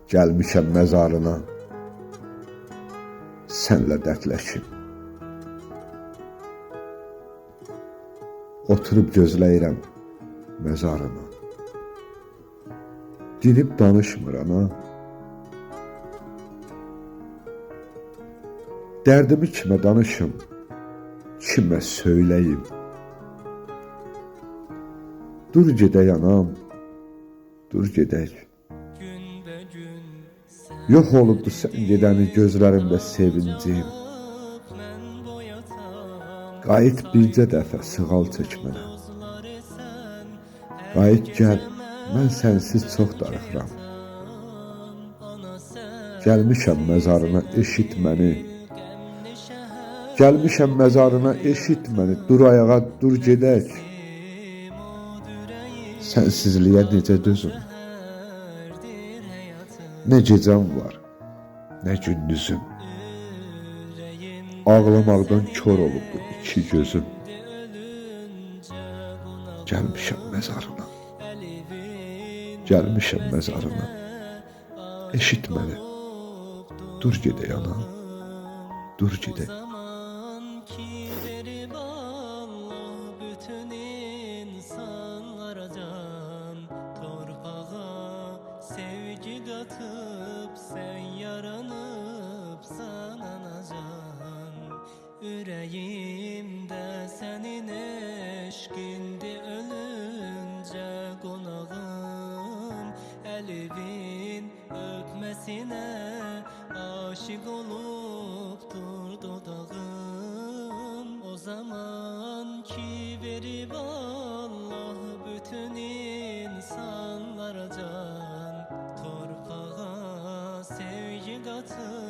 Gəlmişəm məzarına, sənlə dərdləşim. Oturub gözləyirəm məzarına. Dinib danışmır ana. Dərdimi kimə danışım, kimə söyləyim. Dur gedək anam, dur gedək. Yox olubdu sən gedəni gözlərimdə sevincim. Qayıt bircə dəfə sığal çək mənə. Qayıt gəl, mən sənsiz çox darıxıram. Gəlmişəm məzarına, eşit məni. Gəlmişəm məzarına, eşit məni. Dur ayağa, dur gedək. Sənsizliyə necə dözüm? Nə gecəm var, nə gündüzüm. Ağlamaqdan kör olubdu iki gözüm. Gəlmişəm məzarına, gəlmişəm məzarına. Eşit məni, dur gedək anam, dur gedək. Sevgi katıp sen yaranıpsan anacan. Yüreğimde senin eşkindi ölünce konağım. Elivin öpmesine aşık olup dur dudağım. O zaman ki verip Allah bütün insanlara can. Torpağa sevgi katıp